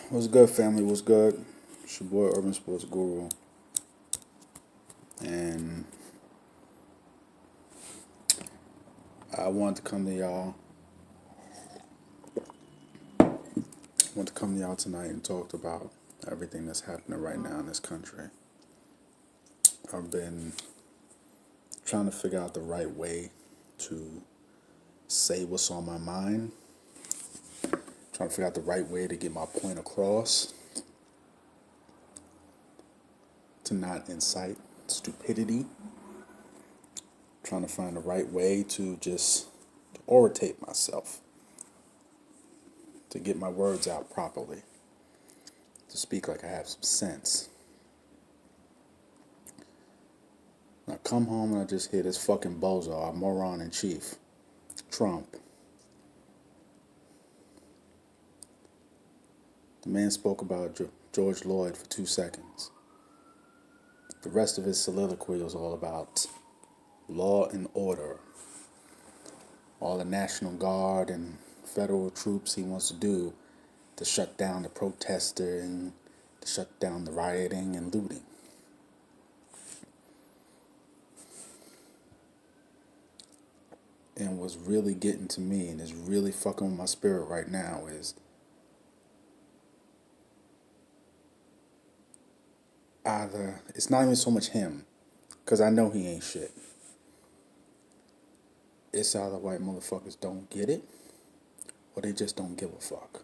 What's good, family? What's good? It's your boy Urban Sports Guru, and I wanted to come to y'all. Want to come to y'all tonight and talk about everything that's happening right now in this country. I've been trying to figure out the right way to say what's on my mind. Trying to figure out the right way to get my point across. To not incite stupidity. Trying to find the right way to just orientate myself. To get my words out properly. To speak like I have some sense. I come home and I just hear this fucking bozo, our moron in chief, Trump. The man spoke about George Floyd for 2 seconds. The rest of his soliloquy was all about law and order. All the National Guard and federal troops he wants to do to shut down the protesting, to shut down the rioting and looting. And what's really getting to me and is really fucking with my spirit right now is either, it's not even so much him, because I know he ain't shit. It's either white motherfuckers don't get it, or they just don't give a fuck.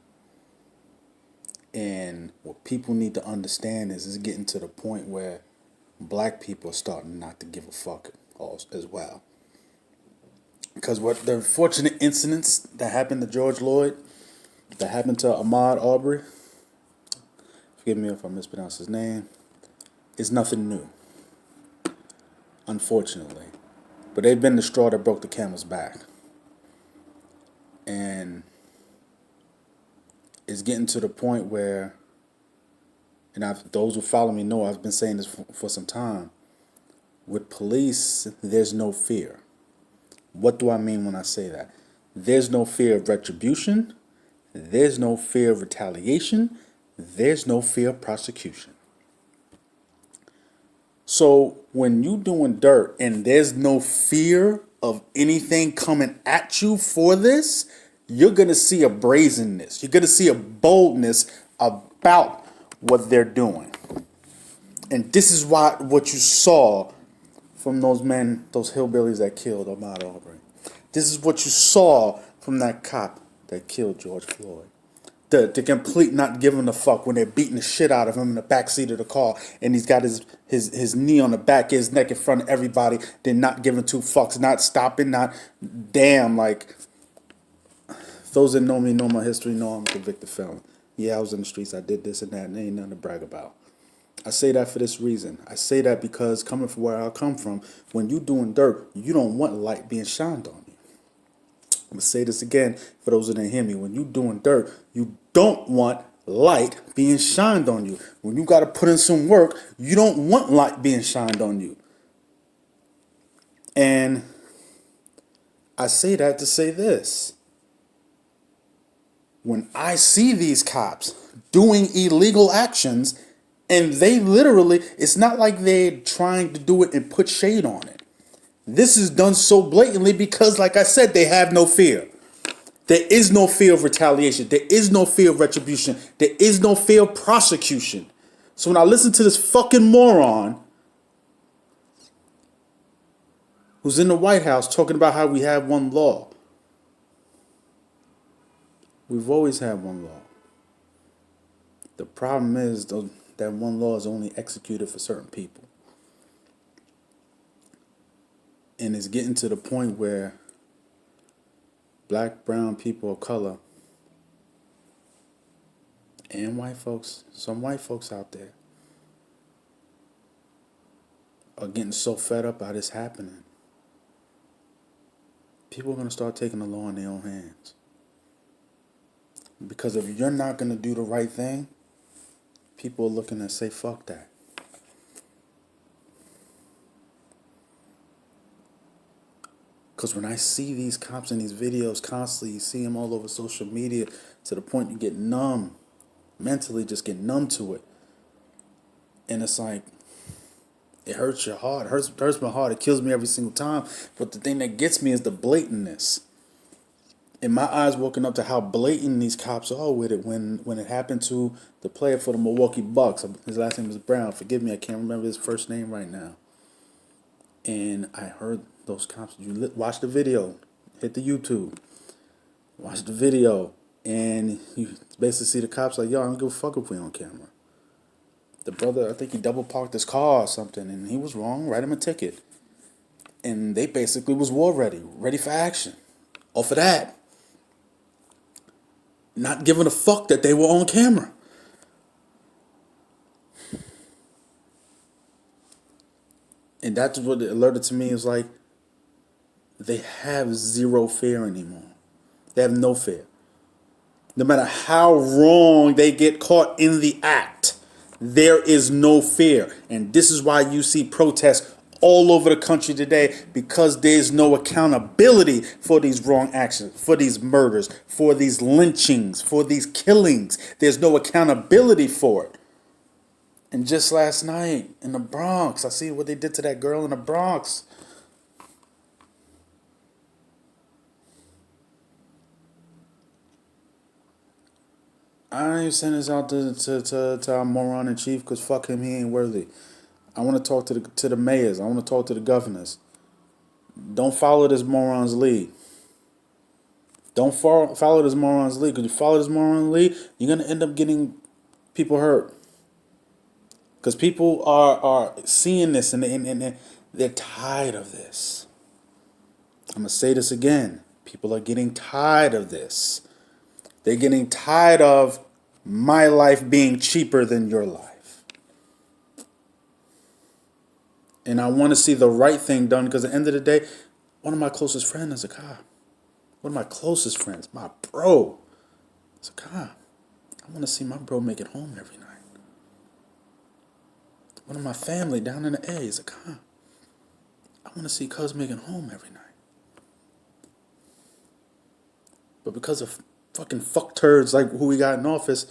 And what people need to understand is it's getting to the point where black people are starting not to give a fuck as well. Because what the unfortunate incidents that happened to George Floyd, that happened to Ahmaud Arbery, forgive me if I mispronounce his name, is nothing new, unfortunately. But they've been the straw that broke the camel's back. And it's getting to the point where, and those who follow me know I've been saying this for some time, with police, there's no fear. What do I mean when I say that? There's no fear of retribution. There's no fear of retaliation. There's no fear of prosecution. So when you doing dirt and there's no fear of anything coming at you for this, you're going to see a brazenness. You're going to see a boldness about what they're doing. And this is what you saw from those men, those hillbillies that killed Ahmaud Arbery. This is what you saw from that cop that killed George Floyd. The complete not giving a fuck when they're beating the shit out of him in the back seat of the car, and he's got his knee on the back of his neck in front of everybody. They're not giving two fucks, not stopping, not damn. Like, those that know me, know my history, know I'm a convicted felon. Yeah, I was in the streets, I did this and that, and ain't nothing to brag about. I say that for this reason. I say that because coming from where I come from, when you doing dirt, you don't want light being shined on you. I'm going to say this again for those that didn't hear me. When you doing dirt, you don't want light being shined on you. When you got to put in some work, you don't want light being shined on you. And I say that to say this. When I see these cops doing illegal actions, and they literally, it's not like they're trying to do it and put shade on it. This is done so blatantly because, like I said, they have no fear. There is no fear of retaliation. There is no fear of retribution. There is no fear of prosecution. So when I listen to this fucking moron who's in the White House talking about how we have one law, we've always had one law. The problem is that one law is only executed for certain people. And it's getting to the point where black, brown people of color, and white folks, some white folks out there, are getting so fed up by this happening. People are going to start taking the law in their own hands. Because if you're not going to do the right thing, people are looking to say, fuck that. Because when I see these cops in these videos constantly, you see them all over social media to the point you get numb. mentally just get numb to it. And it's like, it hurts your heart. It hurts my heart. It kills me every single time. But the thing that gets me is the blatantness. And my eyes woken up to how blatant these cops are with it when it happened to the player for the Milwaukee Bucks. His last name was Brown. Forgive me, I can't remember his first name right now. And I heard those cops. Watch the video. Hit the YouTube. Watch the video. And you basically see the cops like, yo, I don't give a fuck if we on camera. The brother, I think he double parked his car or something, and he was wrong. Write him a ticket. And they basically was war ready for action. Off of that. Not giving a fuck that they were on camera. And that's what it alerted to me is like, they have zero fear anymore. They have no fear. No matter how wrong they get caught in the act, there is no fear. And this is why you see protests all over the country today, because there's no accountability for these wrong actions, for these murders, for these lynchings, for these killings. There's no accountability for it. And just last night in the Bronx, I see what they did to that girl in the Bronx. I ain't send this out to our moron in chief because fuck him, he ain't worthy. I want to talk to the mayors. I want to talk to the governors. Don't follow this moron's lead. Don't follow this moron's lead. Because you follow this moron's lead, you're going to end up getting people hurt. Because people are seeing this and they're tired of this. I'm going to say this again. People are getting tired of this. They're getting tired of my life being cheaper than your life. And I want to see the right thing done because at the end of the day, one of my closest friends is a cop. One of my closest friends, my bro, is a cop. I want to see my bro make it home every night. One of my family down in the A is a cop. I want to see cuz making home every night. But because of fucking fuck turds like who we got in office,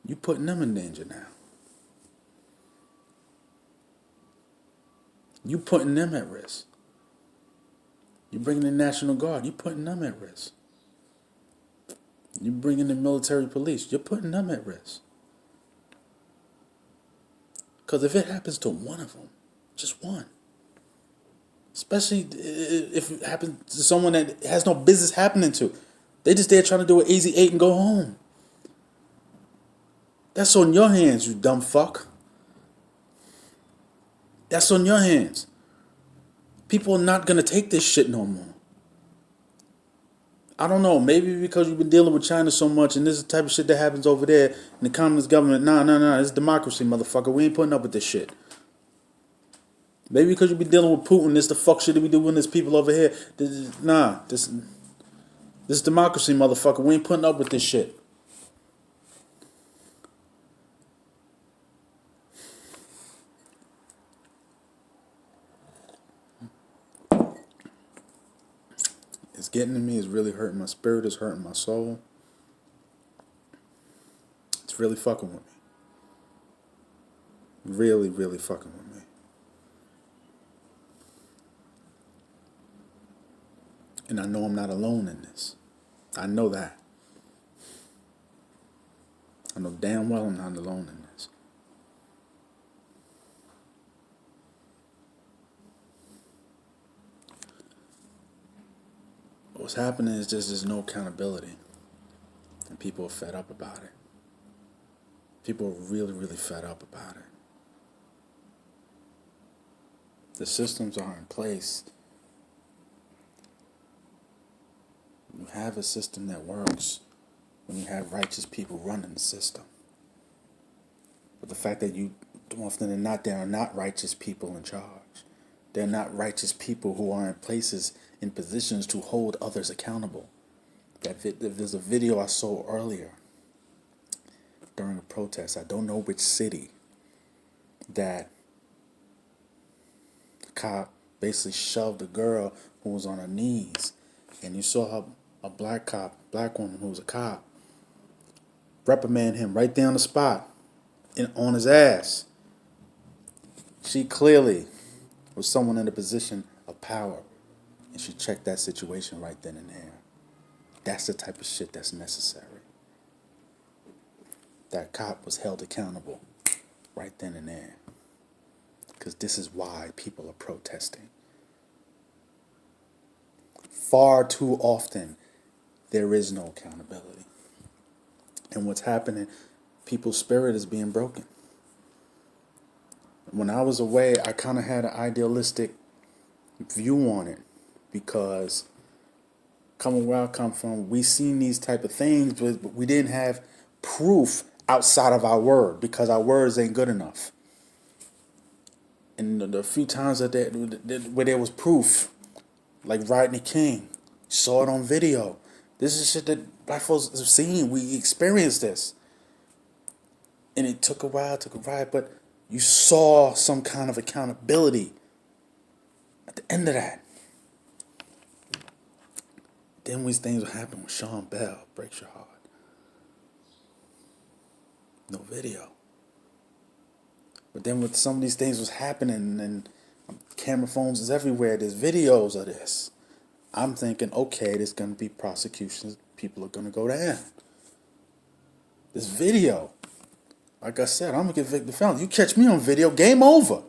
you putting them in danger now. You putting them at risk. You bringing the National Guard, you putting them at risk. You bringing the military police, you're putting them at risk. Because if it happens to one of them, just one, especially if it happens to someone that has no business happening to, they just there trying to do an easy 8 and go home. That's on your hands, you dumb fuck. That's on your hands. People are not going to take this shit no more. I don't know, maybe because you've been dealing with China so much and this is the type of shit that happens over there in the communist government. Nah, it's democracy, motherfucker. We ain't putting up with this shit. Maybe because you've been dealing with Putin, this the fuck shit that we do when there's people over here. This is democracy, motherfucker. We ain't putting up with this shit. It's getting to me. It's really hurting my spirit. It's hurting my soul. It's really fucking with me. Really, really fucking with me. And I know I'm not alone in this. I know that. I know damn well I'm not alone in this. What's happening is just there's no accountability. And people are fed up about it. People are really, really fed up about it. The systems are in place. You have a system that works when you have righteous people running the system. But the fact that you often than not, there are not righteous people in charge. They're not righteous people who are in places, in positions to hold others accountable. There's a video I saw earlier during a protest. I don't know which city, that the cop basically shoved a girl who was on her knees, and you saw her, a black woman who was a cop, reprimand him right there on the spot, on his ass. She clearly was someone in a position of power, and she checked that situation right then and there. That's the type of shit that's necessary. That cop was held accountable right then and there. Because this is why people are protesting. Far too often, there is no accountability. And what's happening, people's spirit is being broken. When I was away, I kind of had an idealistic view on it, because coming where I come from, we seen these type of things, but we didn't have proof outside of our word, because our words ain't good enough. And the few times where there was proof, like Rodney King, saw it on video. This is shit that black folks have seen. We experienced this. And it took a while, but you saw some kind of accountability at the end of that. Then these things will happen with Sean Bell, breaks your heart. No video. But then with some of these things was happening, and camera phones is everywhere, there's videos of this. I'm thinking, okay, there's going to be prosecutions. People are going to go down. This video. Like I said, I'm a convicted felon. You catch me on video, game over.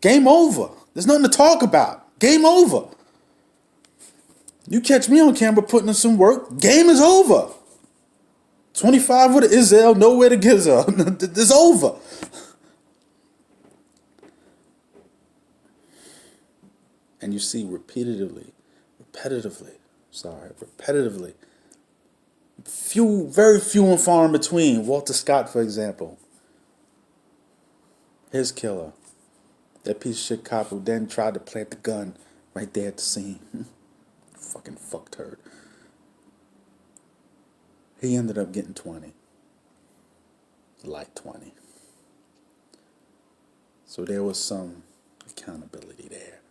Game over. There's nothing to talk about. Game over. You catch me on camera putting in some work, game is over. 25 with an Izzel, nowhere to Gizzle. It's over. And you see repetitively, very few and far in between. Walter Scott, for example, his killer, that piece of shit cop who then tried to plant the gun right there at the scene. Fucking fuckturd. He ended up getting 20. Like 20. So there was some accountability there.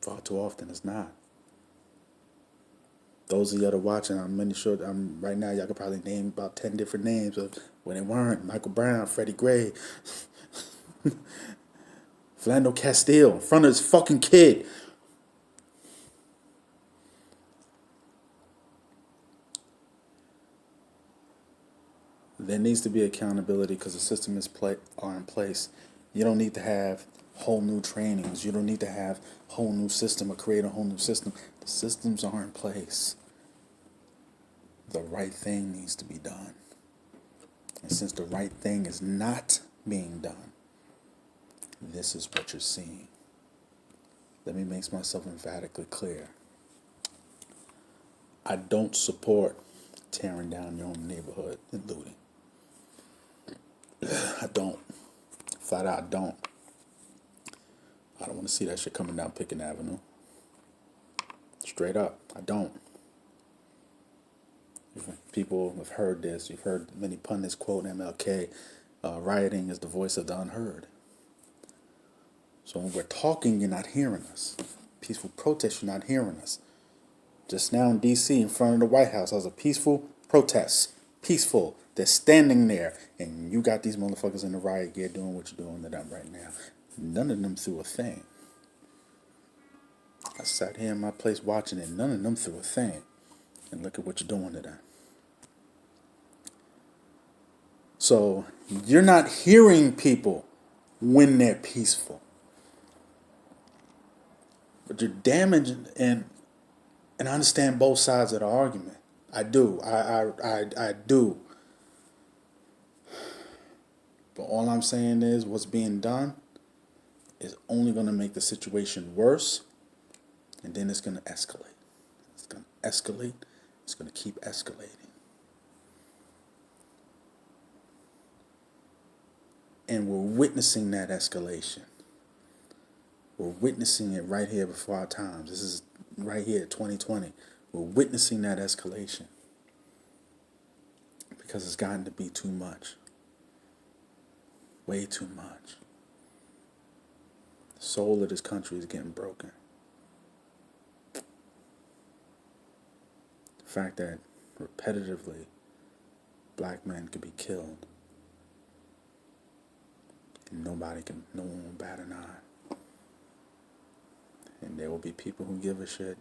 Far too often it's not. Those of you that are watching, right now, y'all could probably name about 10 different names of when they weren't. Michael Brown, Freddie Gray, Philando Castile, in front of his fucking kid. There needs to be accountability because the system are in place. You don't need to have whole new trainings. You don't need to have a whole new system or create a whole new system. The systems are in place. The right thing needs to be done. And since the right thing is not being done, this is what you're seeing. Let me make myself emphatically clear. I don't support tearing down your own neighborhood and looting. I don't. Flat out, I don't. I don't want to see that shit coming down Pickens Avenue. Straight up, I don't. People have heard this. You've heard many pundits quote MLK, rioting is the voice of the unheard. So when we're talking, you're not hearing us. Peaceful protest, you're not hearing us. Just now in D.C., in front of the White House, that was a peaceful protest. Peaceful. They're standing there, and you got these motherfuckers in the riot gear doing what you're doing to them right now. None of them threw a thing. I sat here in my place watching it. None of them threw a thing. And look at what you're doing to them. So you're not hearing people when they're peaceful. But you're damaging, and I understand both sides of the argument. I do. I do. But all I'm saying is what's being done is only going to make the situation worse, and then it's going to escalate. It's going to escalate. It's going to keep escalating. And we're witnessing that escalation. We're witnessing it right here before our times. This is right here, 2020. We're witnessing that escalation because it's gotten to be too much. Way too much. The soul of this country is getting broken. The fact that repetitively black men could be killed, and no one will bat an eye. And there will be people who give a shit.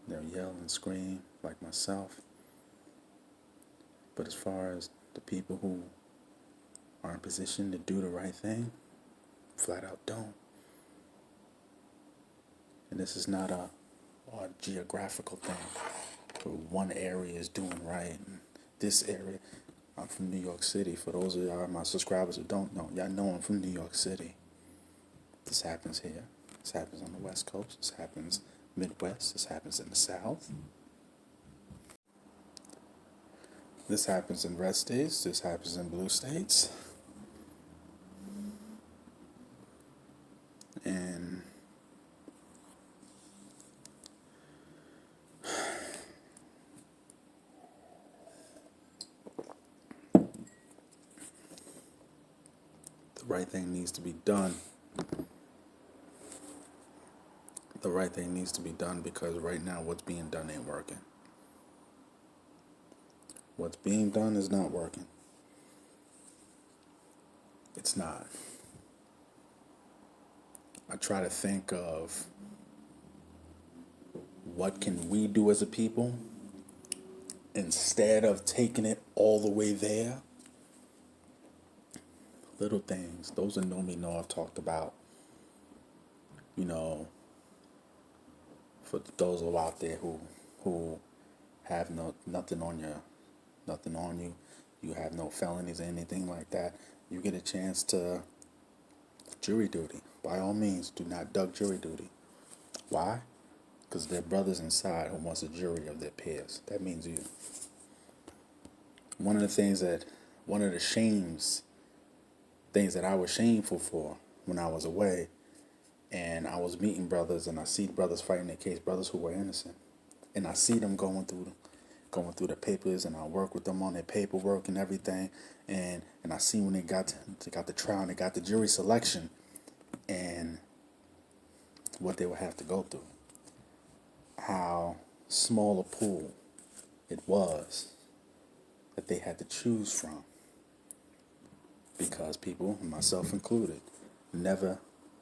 They'll yell and scream like myself. But as far as the people who are in position to do the right thing, flat out don't. And this is not a geographical thing where one area is doing right and this area. I'm from New York City. For those of y'all, my subscribers who don't know, y'all know I'm from New York City. This happens here. This happens on the West Coast. This happens Midwest. This happens in the South. This happens in red states. This happens in blue states. And the right thing needs to be done. The right thing needs to be done because right now what's being done ain't working. What's being done is not working. It's not. I try to think of what can we do as a people instead of taking it all the way there. Little things. Those that know me know I've talked about, you know, for those of out there who have nothing on you, you have no felonies or anything like that, you get a chance to jury duty. By all means, do not duck jury duty. Why? Because there are brothers inside who wants a jury of their peers. That means you. One of the things that I was shameful for when I was away, and I was meeting brothers, and I see brothers fighting their case, brothers who were innocent, and I see them going through the papers, and I work with them on their paperwork and everything, and I see when they got the trial and they got the jury selection, and what they would have to go through, how small a pool it was that they had to choose from, because people, myself included,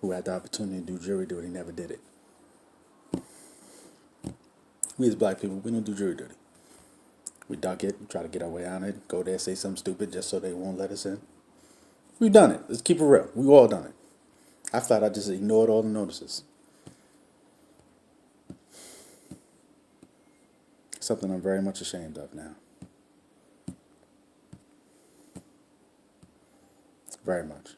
who had the opportunity to do jury duty never did it. We as black people, we don't do jury duty. We duck it, try to get our way out of it, go there, say something stupid just so they won't let us in. We've done it. Let's keep it real. We've all done it. I thought I just ignored all the notices. Something I'm very much ashamed of now. Very much.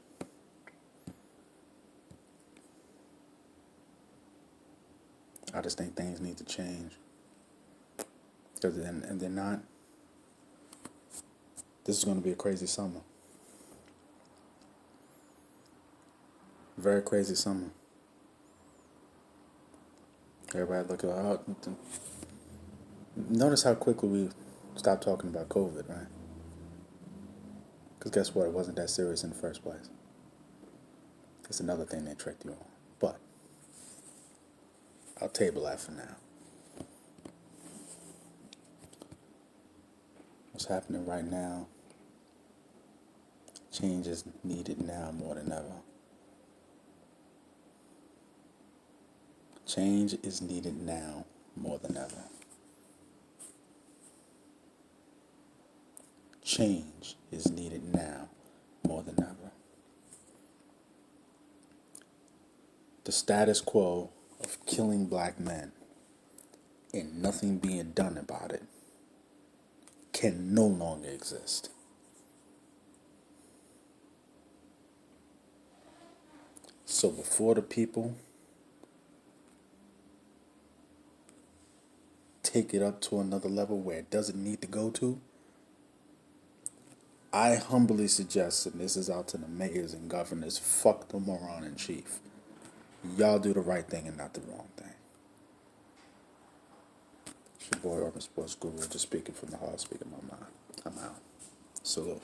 I just think things need to change. Because and they're not. This is going to be a crazy summer. Very crazy summer. Everybody look at notice how quickly we stopped talking about COVID, right? Because guess what? It wasn't that serious in the first place. It's another thing they tricked you on. But I'll table that for now. What's happening right now? Change is needed now more than ever. Change is needed now more than ever. Change is needed now more than ever. The status quo of killing black men and nothing being done about it can no longer exist. So before the people take it up to another level where it doesn't need to go to, I humbly suggest, and this is out to the mayors and governors, fuck the moron in chief. Y'all do the right thing and not the wrong thing. It's your boy Urban Sports Guru, just speaking from the heart, speaking my mind. I'm out. Salute.